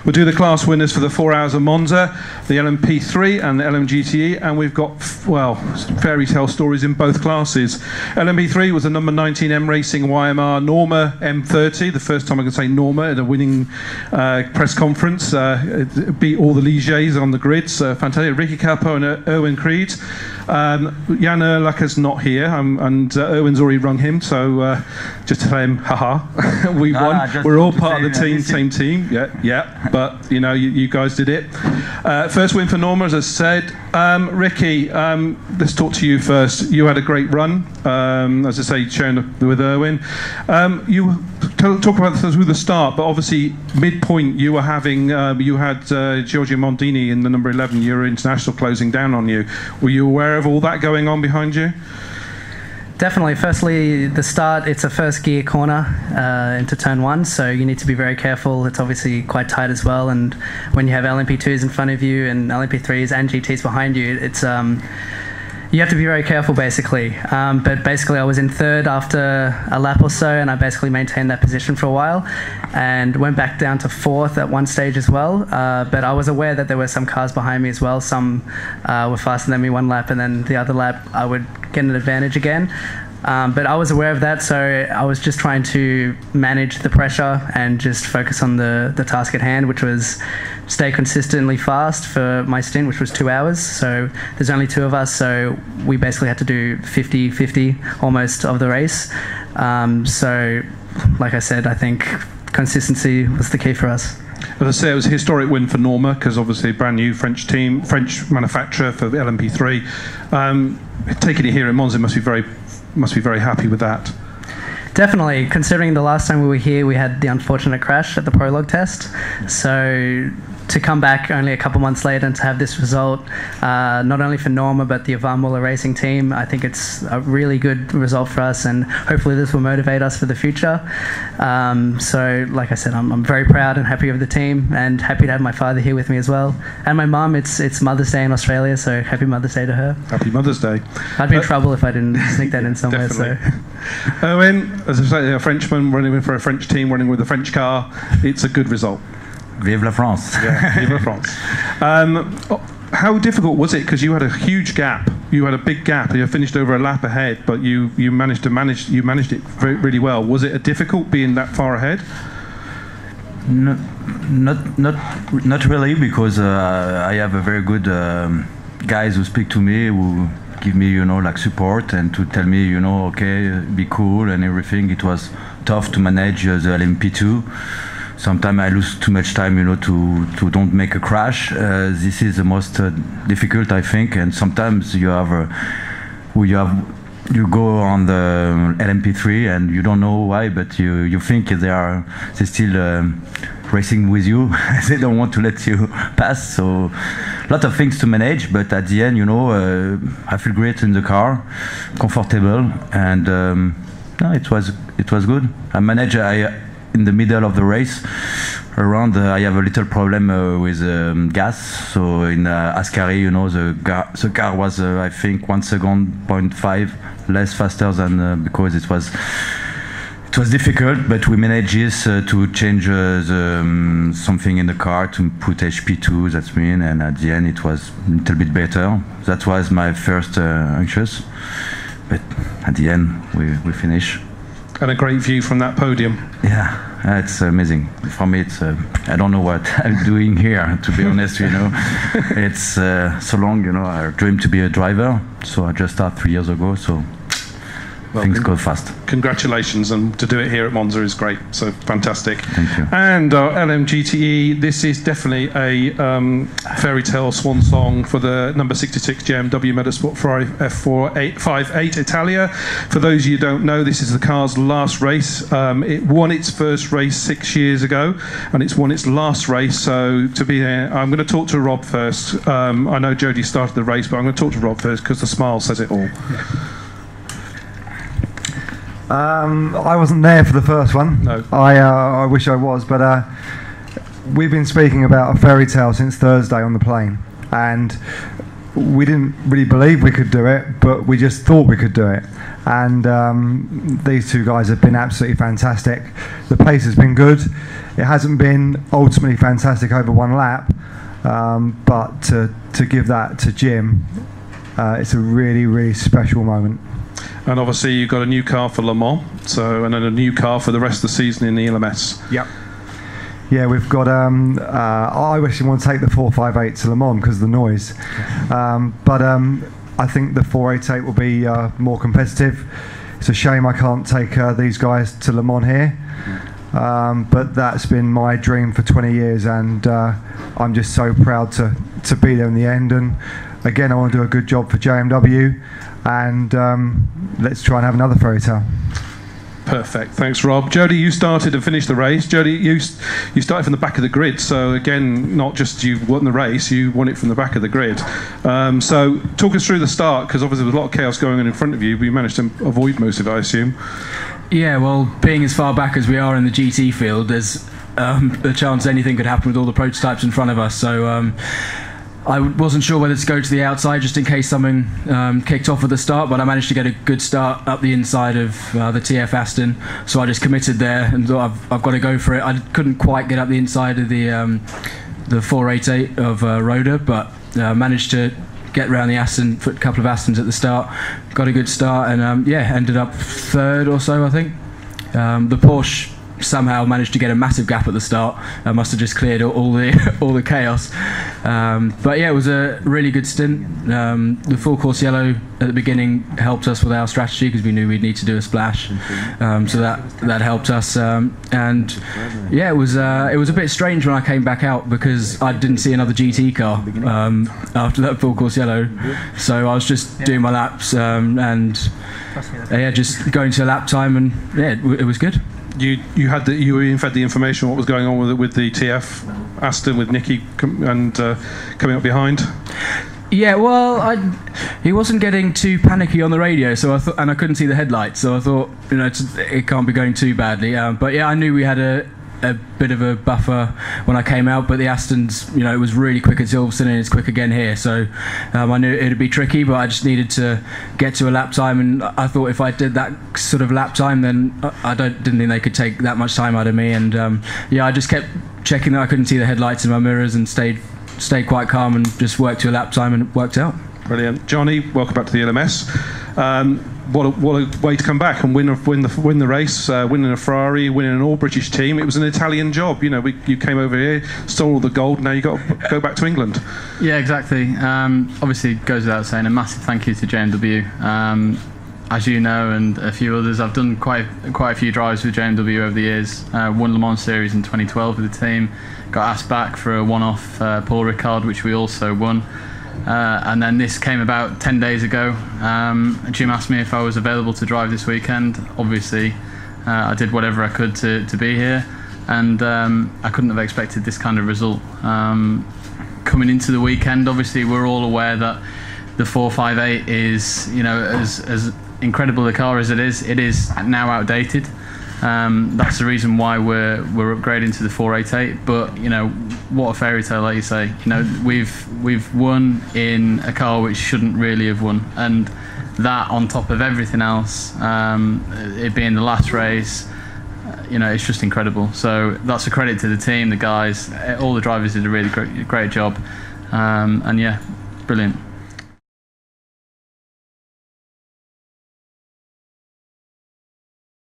We'll do the class winners for the 4 Hours of Monza, the LMP3 and the LMGTE, and we've got, well, fairy tale stories in both classes. LMP3 was the number 19 M Racing YMR Norma M30, the first time I can say Norma at a winning press conference. It beat all the Ligiers on the grids. Fantastic. Ricky Calpo and Erwin Creed. Jan Erlacher's not here, and Erwin's already rung him, so just to tell him, haha, we won. We're all part of the same team. Yeah. But you know, you guys did it. First win for Norma, as I said. Ricky, let's talk to you first. You had a great run, as I say, sharing with Erwin. You talk about through the start, but obviously midpoint you were having, you had Giorgio Mondini in the number 11 Euro International closing down on you. Were you aware of all that going on behind you? Definitely. Firstly, the start, it's a first gear corner into turn one, so you need to be very careful. It's obviously quite tight as well, and when you have LMP2s in front of you and LMP3s and GTs behind you, it's you have to be very careful, basically. But basically, I was in third after a lap or so, and I basically maintained that position for a while, and went back down to fourth at one stage as well. But I was aware that there were some cars behind me as well. Some were faster than me one lap, and then the other lap I would get an advantage again. But I was aware of that, so I was just trying to manage the pressure and just focus on the task at hand, which was stay consistently fast for my stint, which was 2 hours. So there's only two of us, so we basically had to do 50-50 almost of the race. So like I said, I think consistency was the key for us. As I say, it was a historic win for Norma, because obviously brand new French team, French manufacturer for the LMP3. Taking it here in Monza must be very happy with that. Definitely, considering the last time we were here, we had the unfortunate crash at the prologue test. So to come back only a couple months later and to have this result, not only for Norma but the Van Muller Racing team, I think it's a really good result for us, and hopefully this will motivate us for the future. So like I said, I'm very proud and happy with the team, and happy to have my father here with me as well. And my mum, it's Mother's Day in Australia, so happy Mother's Day to her. Happy Mother's Day. I'd be in trouble if I didn't sneak that in somewhere. Definitely. So. Owen, as I say, a Frenchman running for a French team, running with a French car, it's a good result. Vive la France. Yeah, vive la France. How difficult was it? Because you had a huge gap. You had a big gap. You finished over a lap ahead, but you managed it really well. Was it difficult being that far ahead? No, not really, because I have a very good guys who speak to me, who give me, like support, and to tell me, okay, be cool and everything. It was tough to manage the LMP2. Sometimes I lose too much time, to don't make a crash. This is the most difficult, I think. And sometimes you go on the LMP3 and you don't know why, but you think they're still racing with you. They don't want to let you pass. So a lot of things to manage. But at the end, I feel great in the car, comfortable, and no, it was good. I managed. In the middle of the race, I have a little problem with gas. So in Ascari, the car was I think 1.5 seconds less faster than because it was difficult. But we managed this to change something in the car to put HP2. That's mean, and at the end it was a little bit better. That was my first anxious, but at the end we finished. And a great view from that podium. Yeah, it's amazing. For me, it's I don't know what I'm doing here, to be honest. It's so long. I dreamed to be a driver, so I just started 3 years ago. So things go fast. Congratulations, and to do it here at Monza is great. So fantastic. Thank you. And our LMGTE, this is definitely a fairy tale swan song for the number 66 JMW Motorsport Ferrari F458 Italia. For those of you who don't know, this is the car's last race. It won its first race 6 years ago, and it's won its last race. So to be there, I'm going to talk to Rob first. I know Jody started the race, but I'm going to talk to Rob first because the smile says it all. Yeah. I wasn't there for the first one. No. I wish I was, but we've been speaking about a fairy tale since Thursday on the plane, and we didn't really believe we could do it, but we just thought we could do it. and these two guys have been absolutely fantastic. The pace has been good. It hasn't been ultimately fantastic over one lap, but to give that to Jim, it's a really, really special moment. And obviously you've got a new car for Le Mans, and then a new car for the rest of the season in the LMS. Yep. Yeah, we've got. I actually want to take the 458 to Le Mans because of the noise, but I think the 488 will be more competitive. It's a shame I can't take these guys to Le Mans here, but that's been my dream for 20 years, and I'm just so proud to be there in the end. And again, I want to do a good job for JMW, and let's try and have another fairy tale. Perfect. Thanks, Rob. Jody, you started and finished the race. Jody, you started from the back of the grid. So again, not just you won the race, you won it from the back of the grid. So talk us through the start, because obviously there was a lot of chaos going on in front of you, but you managed to avoid most of it, I assume. Yeah, well, being as far back as we are in the GT field, there's a chance anything could happen with all the prototypes in front of us. So I wasn't sure whether to go to the outside just in case something kicked off at the start, but I managed to get a good start up the inside of the TF Aston, so I just committed there and thought I've got to go for it. I couldn't quite get up the inside of the 488 of Roda, but managed to get around the Aston, put a couple of Astons at the start, got a good start, and ended up third or so, I think. The Porsche somehow managed to get a massive gap at the start. I must have just cleared all the chaos. But yeah, it was a really good stint. The full course yellow at the beginning helped us with our strategy because we knew we'd need to do a splash. So that helped us. And yeah, it was a bit strange when I came back out because I didn't see another GT car after that full course yellow. So I was just doing my laps and just going to a lap time, and yeah, it was good. You even fed the information what was going on with the TF Aston with Nicky and coming up behind. Yeah, well, he wasn't getting too panicky on the radio, so I thought, and I couldn't see the headlights, so I thought, it can't be going too badly. But yeah, I knew we had a bit of a buffer when I came out, but the Aston's, it was really quick at Silverstone and it's quick again here, so I knew it'd be tricky, but I just needed to get to a lap time, and I thought if I did that sort of lap time, then I didn't think they could take that much time out of me, and I just kept checking that I couldn't see the headlights in my mirrors and stayed quite calm and just worked to a lap time, and it worked out. Brilliant. Johnny, welcome back to the LMS. What a way to come back and win the race, winning a Ferrari, winning an all-British team. It was an Italian job. You came over here, stole all the gold, now you've got to go back to England. Yeah, exactly. Obviously, it goes without saying, a massive thank you to JMW. As you know, and a few others, I've done quite a few drives with JMW over the years. Won Le Mans Series in 2012 with the team. Got asked back for a one-off Paul Ricard, which we also won. And then this came about 10 days ago. Jim asked me if I was available to drive this weekend. Obviously, I did whatever I could to be here, and I couldn't have expected this kind of result. Coming into the weekend, obviously, we're all aware that the 458 is, as incredible a car as it is now outdated. That's the reason why we're upgrading to the 488. But what a fairy tale, like you say. We've won in a car which shouldn't really have won, and that on top of everything else, it being the last race, it's just incredible. So that's a credit to the team, the guys, all the drivers did a really great job, and yeah, brilliant.